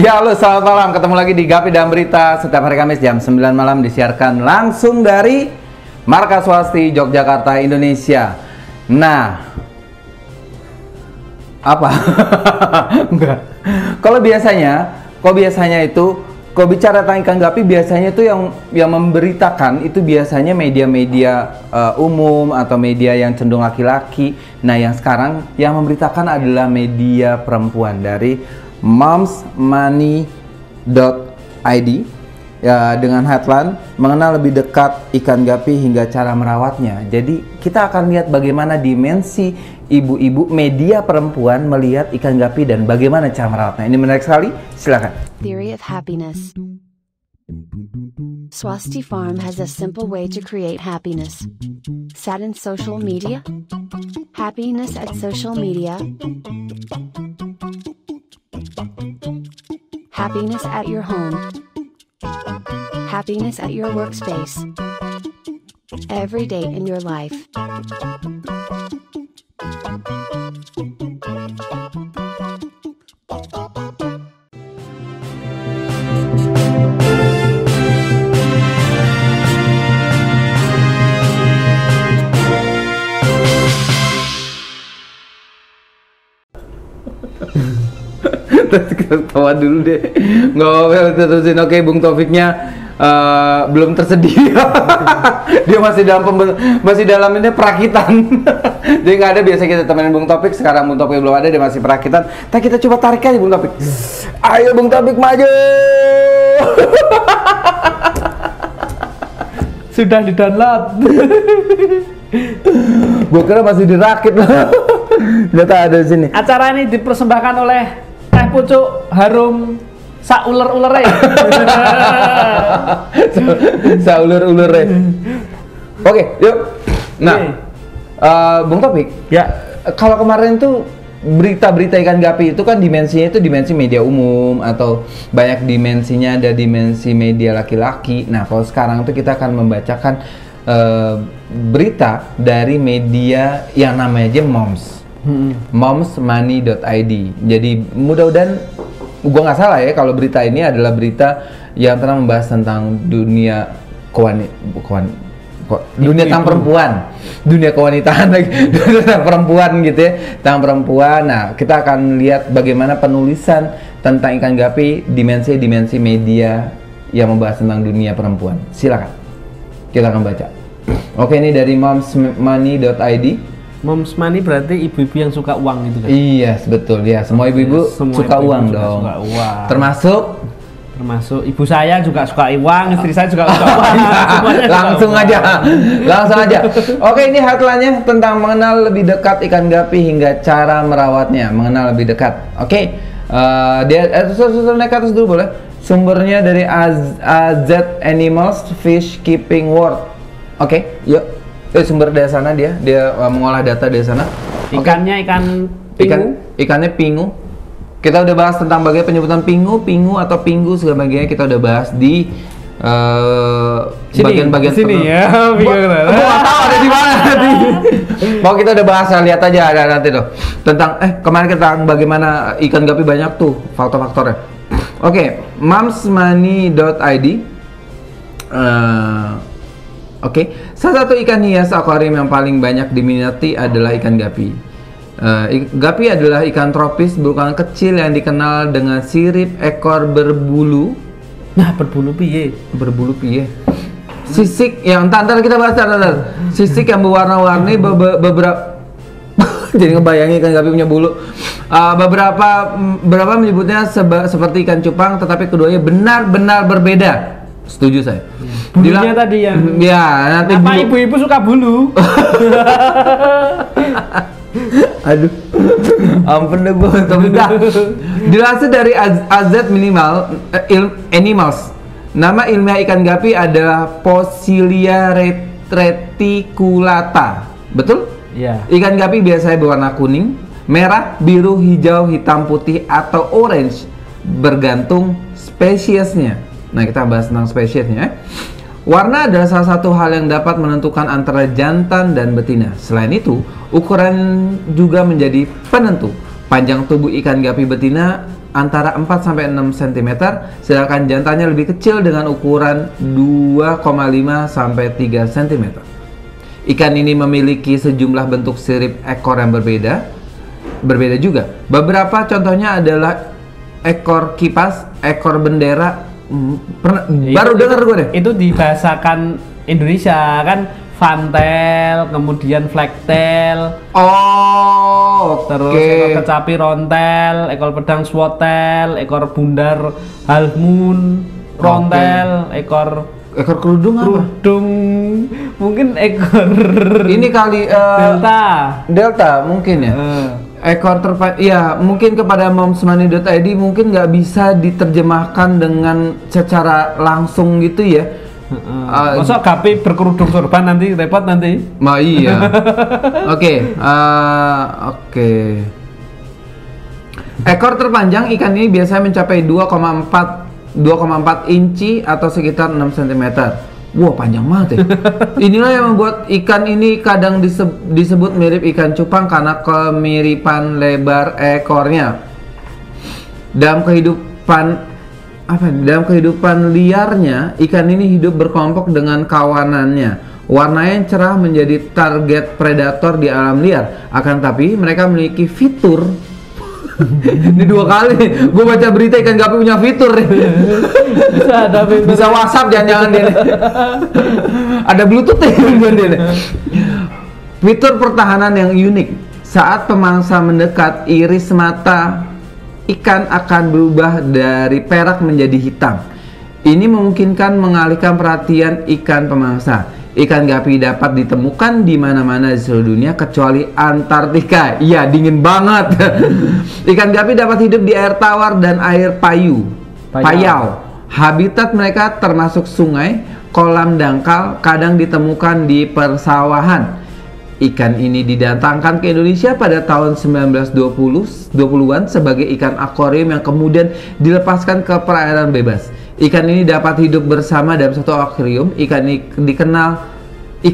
Ya, halo, selamat malam. Ketemu lagi di Gapi dan Berita setiap hari Kamis jam 9 malam disiarkan langsung dari Markas Swasti Yogyakarta, Indonesia. Nah, apa? Enggak. Kalau biasanya itu kalau bicara tentang ikan gapi biasanya itu yang memberitakan itu biasanya media-media umum atau media yang cenderung laki-laki. Nah, yang sekarang yang memberitakan adalah media perempuan dari momsmoney.id ya, dengan headline mengenal lebih dekat ikan gapi hingga cara merawatnya. Jadi kita akan lihat bagaimana dimensi ibu-ibu media perempuan melihat ikan gapi dan bagaimana cara merawatnya. Ini menarik sekali, silakan. Theory of happiness. Swasti Farm has a simple way to create happiness. Sat in social media? Happiness at social media? Happiness at your home. Happiness at your workspace. Every day in your life. Ketawa dulu deh, nggak apa-apa, terusin. Oke, Bung Taufiknya belum tersedia. Dia masih dalam ini perakitan. Jadi nggak ada, biasa kita temenin Bung Taufik. Sekarang Bung Taufik belum ada, dia masih perakitan. Kita coba tarik aja Bung Taufik. Ayo Bung Taufik maju. Sudah di-download. Gue kira masih dirakit. Ternyata ada di sini. Acara ini dipersembahkan oleh Teh Pucuk Harum Sauler-ulere. Sauler-ulere. Oke, yuk. Nah, Bung Taufik, Ya. kalau kemarin tuh berita-berita ikan gapi itu kan dimensinya itu dimensi media umum atau banyak dimensinya, ada dimensi media laki-laki. Nah, kalau sekarang tuh kita akan membacakan berita dari media yang namanya aja momsmoney.id. Jadi mudah-mudahan gua nggak salah ya kalau berita ini adalah berita yang telah membahas tentang dunia dunia tentang perempuan, dunia kewanitaan lagi, tentang perempuan gitu ya, tentang perempuan. Nah, kita akan lihat bagaimana penulisan tentang ikan gapi, dimensi-dimensi media yang membahas tentang dunia perempuan. Silakan, kita akan baca. Oke, ini dari momsmoney.id. Moms money berarti ibu-ibu yang suka uang gitu kan? Iya, betul ya. Semua ibu-ibu suka uang dong. Suka uang. Termasuk ibu saya juga suka uang, istri saya juga suka uang. langsung aja. Oke, ini headline-nya tentang mengenal lebih dekat ikan gapi hingga cara merawatnya. Mengenal lebih dekat. Oke. Naik ke atas dulu boleh. Sumbernya dari AZ Animals Fish Keeping World. Oke, yuk. Sumber dari sana dia mengolah data dari sana. Ikannya ikan pingu. Ikannya pingu. Kita udah bahas tentang bagaimana penyebutan pingu atau pinggu segala bagiannya, kita udah bahas di bagian-bagian sini ya. Pingu nggak tahu ada di mana nanti. Mau kita udah bahas, lihat aja ada nanti tuh tentang kemarin kita bagaimana ikan gapi banyak tuh faktor-faktornya. Oke, momsmoney.id. Oke, salah satu ikan hias akuarium yang paling banyak diminati adalah ikan gapi. Gapi adalah ikan tropis berukuran kecil yang dikenal dengan sirip ekor berbulu. Nah, berbulu piye? Sisik yang ntar kita bahas sisik yang berwarna-warni beberapa. Jadi ngebayangin ikan gapi punya bulu. Beberapa menyebutnya seperti ikan cupang, tetapi keduanya benar-benar berbeda. Setuju saya. Bulunya tadi yang ya, nanti apa bulu. Ibu-ibu suka bulu. Aduh, ampun deh gue, tapi dah. Dilansir dari AZ Animals, nama ilmiah ikan gapi adalah Posilia reticulata. Betul? Iya. Ikan gapi biasanya berwarna kuning, merah, biru, hijau, hitam, putih, atau orange, bergantung spesiesnya. Nah, kita bahas tentang spesiesnya. Warna adalah salah satu hal yang dapat menentukan antara jantan dan betina. Selain itu, ukuran juga menjadi penentu. Panjang tubuh ikan gapi betina antara 4 sampai 6 cm, sedangkan jantannya lebih kecil dengan ukuran 2,5 sampai 3 cm. Ikan ini memiliki sejumlah bentuk sirip ekor yang berbeda juga. Beberapa contohnya adalah ekor kipas, ekor bendera. Baru dengar gue deh. Itu dibahasakan Indonesia kan, fantail, kemudian flagtail. Oh, terus ekor kecapi rontel, ekor pedang swatel, ekor bundar half moon rontel, ekor kerudung apa? Mungkin ekor ini kali delta mungkin ya. Ekor ya mungkin kepada momsmoney.id mungkin nggak bisa diterjemahkan dengan secara langsung gitu ya. Masa gapi berkerudung sorban nanti repot nanti. Iya. Oke. Ekor terpanjang ikan ini biasanya mencapai 2,4 inci atau sekitar 6 cm. Wah, panjang banget ya. Inilah yang membuat ikan ini kadang disebut mirip ikan cupang karena kemiripan lebar ekornya. Dalam kehidupan liarnya, ikan ini hidup berkelompok dengan kawanannya. Warnanya yang cerah menjadi target predator di alam liar. Akan tapi mereka memiliki fitur. Ini 2 kali gue baca berita ikan gapi punya fitur. Bisa WhatsApp jangan-jangan dia. Ada Bluetooth dia. Fitur pertahanan yang unik. Saat pemangsa mendekat, iris mata ikan akan berubah dari perak menjadi hitam. Ini memungkinkan mengalihkan perhatian ikan pemangsa. Ikan gapi dapat ditemukan di mana-mana di seluruh dunia kecuali Antartika. Iya, dingin banget. Ikan gapi dapat hidup di air tawar dan air payau. Habitat mereka termasuk sungai, kolam dangkal, kadang ditemukan di persawahan. Ikan ini didatangkan ke Indonesia pada tahun 1920-an sebagai ikan akuarium yang kemudian dilepaskan ke perairan bebas. Ikan ini dapat hidup bersama dalam satu akuarium. Ikan ini dikenal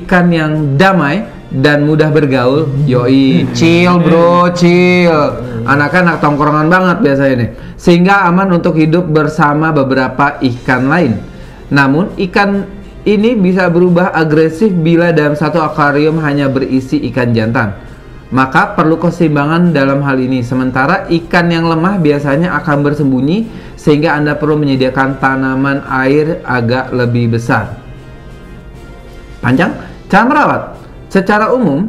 ikan yang damai dan mudah bergaul. Yoi, chill bro, chill. Anak-anak tongkrongan banget biasanya nih. Sehingga aman untuk hidup bersama beberapa ikan lain. Namun ikan ini bisa berubah agresif bila dalam satu akuarium hanya berisi ikan jantan. Maka perlu keseimbangan dalam hal ini. Sementara ikan yang lemah biasanya akan bersembunyi, sehingga Anda perlu menyediakan tanaman air agak lebih besar. Panjang? Cara merawat. Secara umum,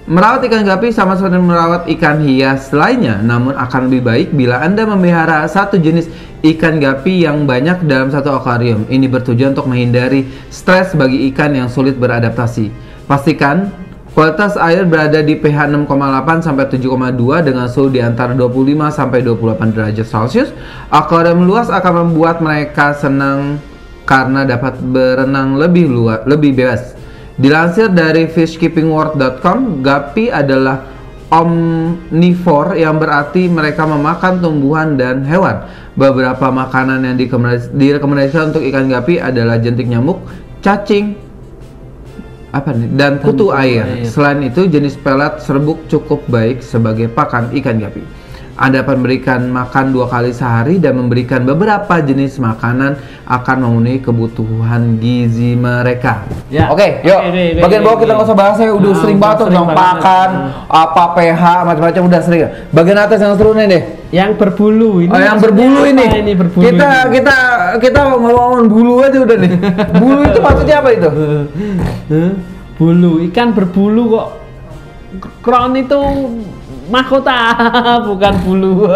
merawat ikan gapi sama seperti merawat ikan hias lainnya, namun akan lebih baik bila Anda memelihara satu jenis ikan gapi yang banyak dalam satu akuarium. Ini bertujuan untuk menghindari stres bagi ikan yang sulit beradaptasi. Pastikan kualitas air berada di pH 6,8 sampai 7,2 dengan suhu di antara 25 sampai 28 derajat Celcius. Akuarium luas akan membuat mereka senang karena dapat berenang lebih bebas. Dilansir dari fishkeepingworld.com, gapi adalah omnivore yang berarti mereka memakan tumbuhan dan hewan. Beberapa makanan yang direkomendasikan untuk ikan gapi adalah jentik nyamuk, cacing, dan kutu air. Selain itu, jenis pelet serbuk cukup baik sebagai pakan ikan gapi. Anda dapat memberikan makan 2 kali sehari dan memberikan beberapa jenis makanan akan memenuhi kebutuhan gizi mereka. Ya. Oke, yuk. Bagian bawah kita nggak usah bahas ya, udah sering banget tentang pakan, apa pH, macam-macam udah sering. Bagian atas yang seru nih deh. Yang berbulu ini. Oh, yang berbulu ini. Berbulu kita ngomongin bulu aja udah nih. Bulu itu maksudnya apa itu? Bulu, ikan berbulu kok. Kron itu mahkota, bukan bulu.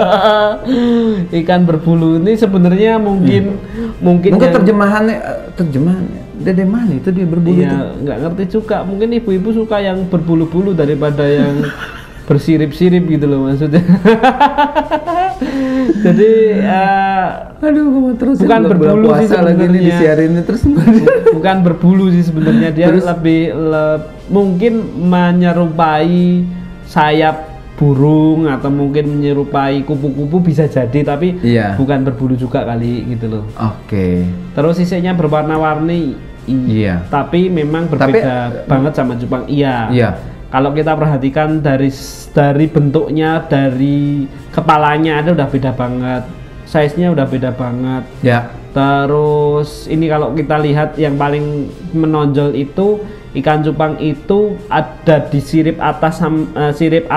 Ikan berbulu ini sebenarnya mungkin terjemahannya dari mana itu dia berbulu itu? Nggak ngerti juga. Mungkin ibu-ibu suka yang berbulu-bulu daripada yang bersirip-sirip gitu loh maksudnya. Jadi aduh, gue terus bukan berbulu sih sebenarnya. Disiarin terus. Bukan berbulu sih sebenarnya, dia mungkin menyerupai sayap burung atau mungkin menyerupai kupu-kupu bisa jadi, tapi bukan berbulu juga kali gitu loh. Oke. Terus sisanya berwarna-warni. Tapi memang berbeda banget sama cupang. Iya. kalau kita perhatikan dari bentuknya, dari kepalanya itu udah beda banget, size-nya udah beda banget. Ya. Terus ini kalau kita lihat yang paling menonjol itu ikan cupang itu ada di sirip atas sirip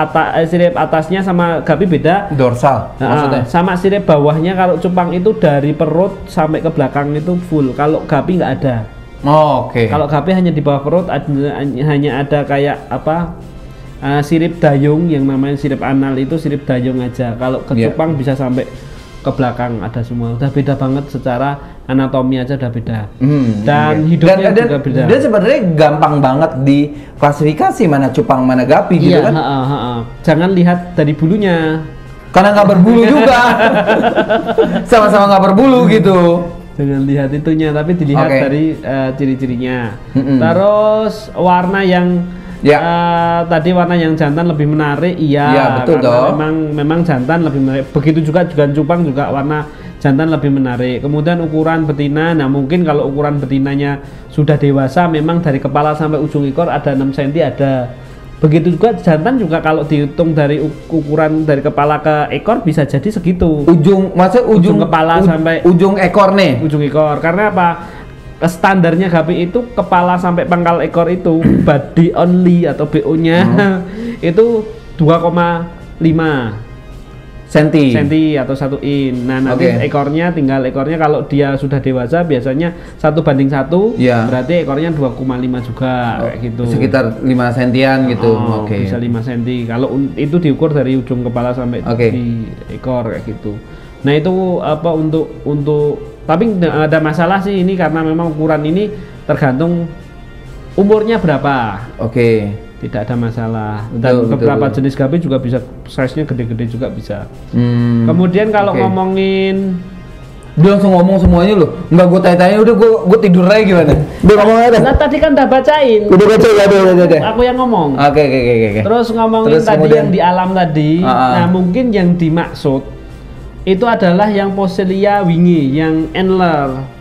atasnya sama gapi beda. Dorsal maksudnya. Sama sirip bawahnya. Kalau cupang itu dari perut sampai ke belakang itu full. Kalau gapi nggak ada. Oh, oke. Kalau gapi hanya di bawah perut, hanya ada kayak apa? Sirip dayung yang namanya sirip anal itu sirip dayung aja. Kalau ke cupang bisa sampai ke belakang ada semua. Udah beda banget secara anatomi aja udah beda. Dan hidupnya juga beda. Dia sebenarnya gampang banget diklasifikasi mana cupang mana gapi gitu kan. Jangan lihat dari bulunya. Karena nggak berbulu juga. Sama-sama nggak berbulu gitu. Jangan lihat itunya, tapi dilihat dari ciri-cirinya. Terus warna yang tadi warna yang jantan lebih menarik, betul karena memang jantan lebih menarik. Begitu juga cupang juga warna jantan lebih menarik. Kemudian ukuran betina, nah mungkin kalau ukuran betinanya sudah dewasa, memang dari kepala sampai ujung ekor ada 6 cm ada. Begitu juga jantan juga kalau dihitung dari ukuran dari kepala ke ekor bisa jadi segitu. Maksudnya ujung kepala sampai ujung ekor nih. Ujung ekor. Karena apa? Standarnya gapi itu kepala sampai pangkal ekor itu body only atau BO-nya itu 2,5 senti atau 1 in. Nah, nanti ekornya kalau dia sudah dewasa biasanya 1:1, berarti ekornya 2,5 juga kayak gitu. Sekitar 5 sentian gitu. Bisa 5 senti. Kalau itu diukur dari ujung kepala sampai di ekor kayak gitu. Nah, itu apa untuk tapi ada masalah sih ini karena memang ukuran ini tergantung umurnya berapa. Tidak ada masalah. Dan beberapa jenis gapi juga bisa size-nya gede-gede juga bisa. Kemudian kalau ngomongin, dia langsung ngomong semuanya loh. Enggak gue tanya-tanya, udah gue tidur aja gimana? Dia ngomong aja. Nah, tadi kan udah bacain. Udah baca ya, udah. Aku yang ngomong. Oke. Terus ngomongin tadi kemudian, yang di alam tadi. Nah, mungkin yang dimaksud itu adalah yang Poecilia wingi, yang antler.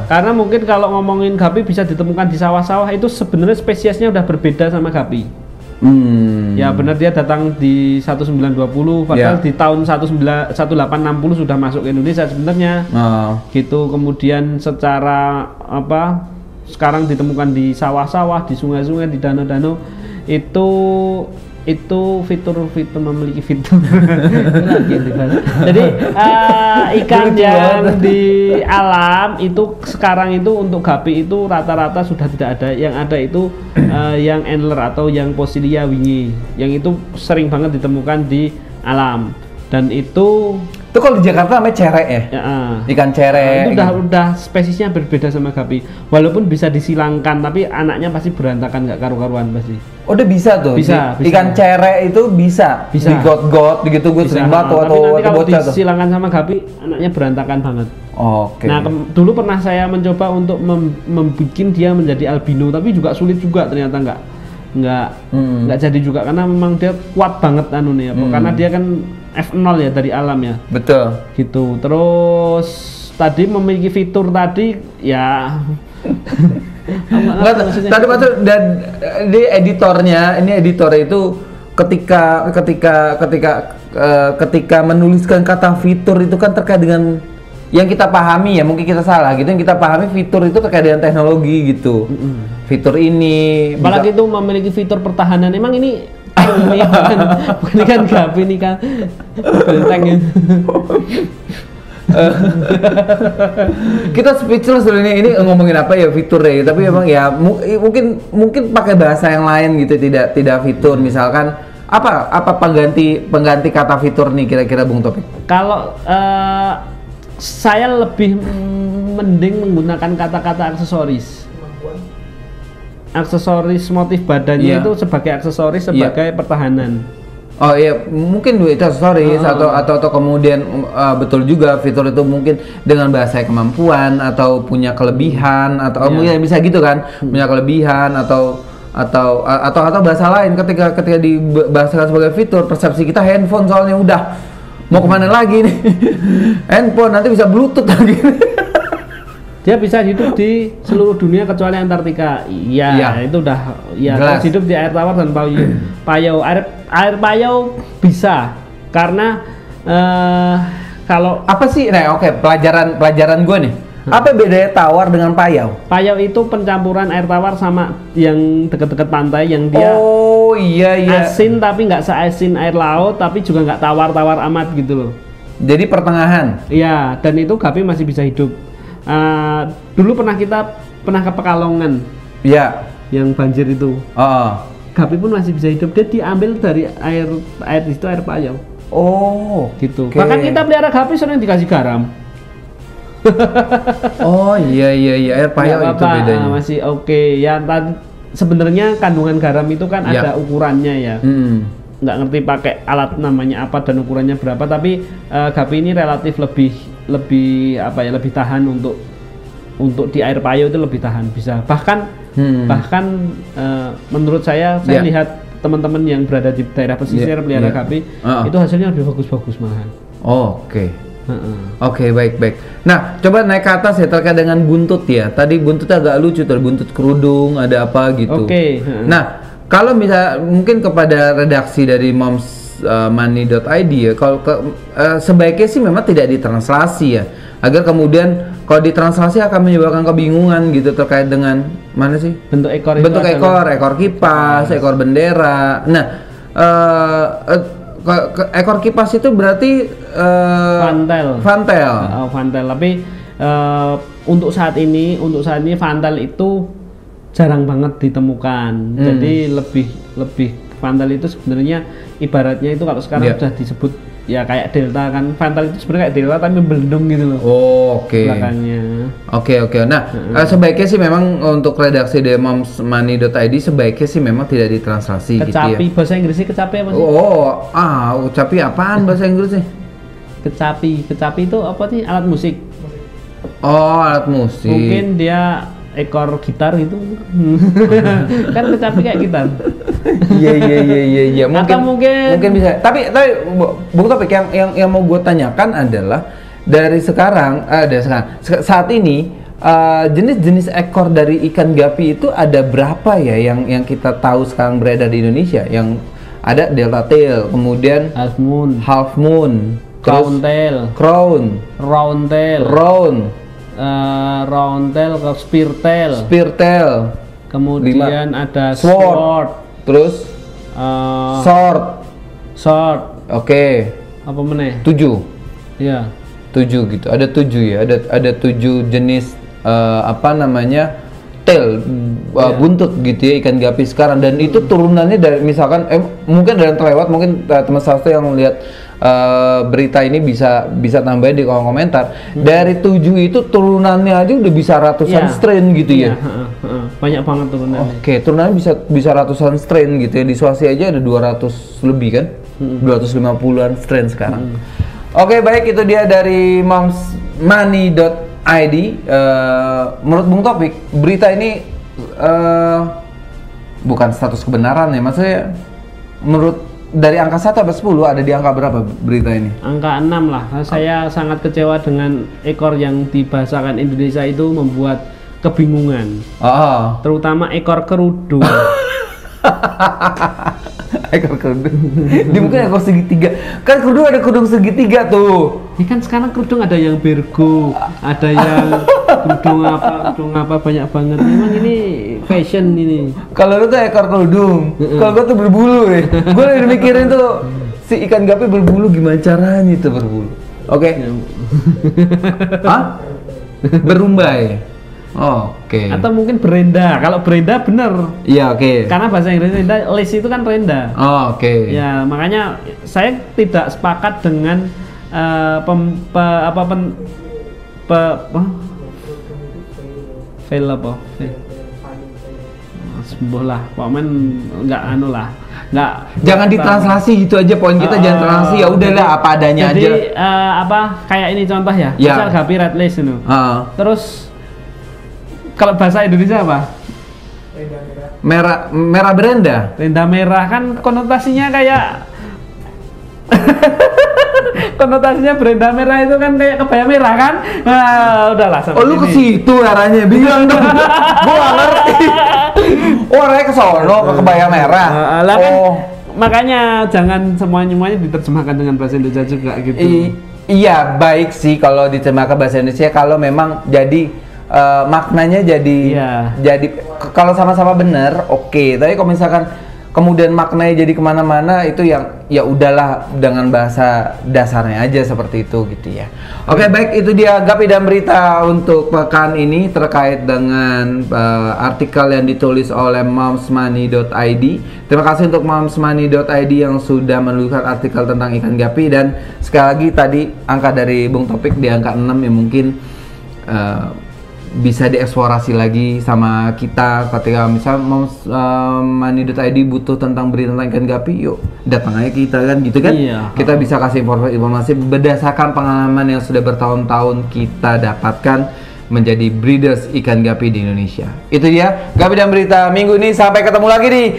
Karena mungkin kalau ngomongin gapi bisa ditemukan di sawah-sawah, itu sebenarnya spesiesnya udah berbeda sama gapi. Ya benar, dia datang di 1920, padahal di tahun 1860 sudah masuk ke Indonesia sebenarnya. Gitu. Kemudian secara apa? Sekarang ditemukan di sawah-sawah, di sungai-sungai, di danau-danau. Itu fitur memiliki fitur. Jadi ikan yang di alam itu sekarang itu untuk gapi itu rata-rata sudah tidak ada. Yang ada itu yang antler atau yang Poecilia wingi, yang itu sering banget ditemukan di alam. Dan itu kalau di Jakarta namanya cerek ya? Ikan cerek. Itu udah spesiesnya berbeda sama gapi. Walaupun bisa disilangkan, tapi anaknya pasti berantakan, nggak karu-karuan pasti. Oh, udah bisa tuh? Bisa. Ikan cerek itu bisa? Digot-got gitu, gue sering batu atau kalau disilangkan sama gapi, anaknya berantakan banget. Nah, dulu pernah saya mencoba untuk membuat dia menjadi albino, tapi juga sulit juga ternyata nggak jadi juga, karena memang dia kuat banget karena dia kan F0 ya dari alam ya. Betul. Gitu. Terus tadi memiliki fitur tadi ya. Tadi maksud dan di editornya itu ketika menuliskan kata fitur itu kan terkait dengan yang kita pahami ya, mungkin kita salah gitu, yang kita pahami fitur itu terkait dengan teknologi gitu. Fitur ini apalagi itu memiliki fitur pertahanan. Emang ini bukan kan gapi ini kan benteng gitu. Kita speechless dulu ini ngomongin apa ya fiturnya, tapi emang ya mungkin pakai bahasa yang lain gitu, tidak fitur, misalkan apa pengganti kata fitur nih kira-kira Bung Topik? Kalau saya lebih mending menggunakan kata-kata aksesoris. Aksesoris motif badannya itu sebagai aksesoris, sebagai pertahanan. Oh iya, mungkin itu aksesoris atau kemudian betul juga fitur itu mungkin dengan bahasa kemampuan atau punya kelebihan atau mungkin bisa gitu kan, punya kelebihan atau bahasa lain ketika dibahasakan sebagai fitur. Persepsi kita handphone soalnya udah mau kemana lagi nih? Handphone nanti bisa Bluetooth lagi. Dia bisa hidup di seluruh dunia kecuali Antartika. Iya, itu udah ya terus hidup di air tawar dan payau. Air payau bisa karena kalau apa sih? Nah, oke, pelajaran gue nih. Apa bedanya tawar dengan payau? Payau itu pencampuran air tawar sama yang dekat-dekat pantai yang dia asin tapi nggak seasin air laut tapi juga nggak tawar-tawar amat gitu loh. Jadi pertengahan. Iya, dan itu gapi masih bisa hidup. Dulu kita pernah ke Pekalongan. Iya. Yang banjir itu. Gapi pun masih bisa hidup. Dia diambil dari air itu air payau. Oh, gitu. Okay. Bahkan kita pelihara gapi sering dikasih garam. Oh iya air payau itu bedanya. Masih oke. Ya sebenarnya kandungan garam itu kan ada ukurannya ya. Nggak ngerti pakai alat namanya apa dan ukurannya berapa, tapi gapi ini relatif lebih tahan untuk di air payau itu lebih tahan, bisa bahkan menurut saya lihat teman-teman yang berada di daerah pesisir pelihara gapi itu hasilnya lebih bagus malahan. Oke, baik. Nah, coba naik ke atas ya terkait dengan buntut ya. Tadi buntutnya agak lucu, tuh buntut kerudung, ada apa gitu. Nah, kalau mungkin kepada redaksi dari momsmoney.id ya, kalau sebaiknya sih memang tidak ditranslasi ya, agar kemudian kalau ditranslasi akan menyebabkan kebingungan gitu terkait dengan mana sih bentuk ekor, ekor kipas, ekor bendera. Nah, ekor kipas itu berarti fantel. Fantel. Tapi untuk saat ini fantel itu jarang banget ditemukan. Jadi lebih fantel itu sebenarnya ibaratnya itu kalau sekarang sudah disebut ya kayak delta kan. Fantel itu sebenarnya kayak delta tapi membelendung gitu loh. Belakangnya. Oke. Nah, sebaiknya sih memang untuk redaksi dari momsmoney.id sebaiknya sih memang tidak ditranslasi kecapi, gitu ya. Bahasa Inggrisnya kecapi apa sih? Kecapi apaan bahasa Inggrisnya? Kecapi itu apa sih? Alat musik. Alat musik. Mungkin dia ekor gitar gitu. Kan kecapi kayak gitar. Iya. Mungkin bisa. Tapi Bung Topik yang mau gue tanyakan adalah saat ini jenis-jenis ekor dari ikan gapi itu ada berapa ya yang kita tahu sekarang beredar di Indonesia? Yang ada delta tail, kemudian half moon, crown tail, round tail, spear tail, kemudian ada sword, terus sword. Oke. Apa meneh? 7. Iya. 7 gitu. Ada 7 ya. Ada 7 jenis tail buntut gitu ya ikan gapi sekarang, dan itu turunannya dari misalkan mungkin ada yang terlewat, mungkin teman satu yang lihat berita ini bisa tambahin di kolom komentar. Dari 7 itu turunannya aja udah bisa ratusan strain gitu ya. Banyak banget turunannya. Turunannya bisa ratusan strain gitu ya. Di Sulawesi aja ada 200 lebih kan. 250-an strain sekarang. Baik, itu dia dari momsmoney.id. Menurut Bung Topik, berita ini bukan status kebenaran ya, maksudnya menurut dari angka 1 sampai 10 ada di angka berapa berita ini? Angka 6 lah. Saya sangat kecewa dengan ekor yang dibahasakan Indonesia itu, membuat kebingungan. Terutama ekor kerudung. Ekor kerudung. Dia mungkin ekor segitiga. Kan kerudung ada kerudung segitiga tuh. Ini kan sekarang kerudung ada yang Virgo, ada yang kerudung apa banyak banget. Memang ini fashion ini. Kalau lu tuh ekor kerudung, kalau gua tuh berbulu ya. Gua lagi mikirin tuh si ikan gapi berbulu, gimana caranya itu berbulu. Berumbai. Atau mungkin berenda. Kalau berenda bener. Iya, Karena bahasa Inggrisnya lace itu kan renda. Ya, makanya saya tidak sepakat dengan sembuhlah, pokoknya nggak jangan ditranslasi gitu aja, poin kita jangan translasi, ya udahlah apa adanya aja. Jadi kayak ini contoh ya, misal gapi red lace itu. Terus kalau bahasa Indonesia apa? Merah berenda. Renda merah kan konotasinya kayak Konotasinya berenda merah itu kan kayak kebaya merah kan? Nah, udahlah. Oh lu ke situ arahnya, bingung dong. Gua nggak ngerti. Oh arahnya ke sono, ke kebaya merah. Lah kan, makanya jangan semuanya diterjemahkan dengan bahasa Indonesia juga gitu. Iya baik sih kalau diterjemahkan bahasa Indonesia kalau memang jadi maknanya jadi kalau sama-sama benar oke. Tapi kalau misalkan kemudian maknanya jadi kemana-mana itu yang ya udahlah dengan bahasa dasarnya aja seperti itu gitu ya. Oke baik, itu dia Gapi dan Berita untuk pekan ini terkait dengan artikel yang ditulis oleh momsmoney.id. Terima kasih untuk momsmoney.id yang sudah menuliskan artikel tentang ikan gapi, dan sekali lagi tadi angka dari Bung Topik di angka 6 yang mungkin bisa dieksplorasi lagi sama kita ketika misal money.id butuh tentang berita tentang ikan gapi, yuk datang aja kita kan gitu kan. Kita bisa kasih informasi berdasarkan pengalaman yang sudah bertahun-tahun kita dapatkan menjadi breeders ikan gapi di Indonesia. Itu dia Gapi dan Berita minggu ini, sampai ketemu lagi di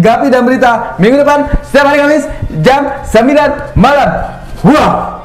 Gapi dan Berita minggu depan setiap hari Kamis jam 9 malam. Wah.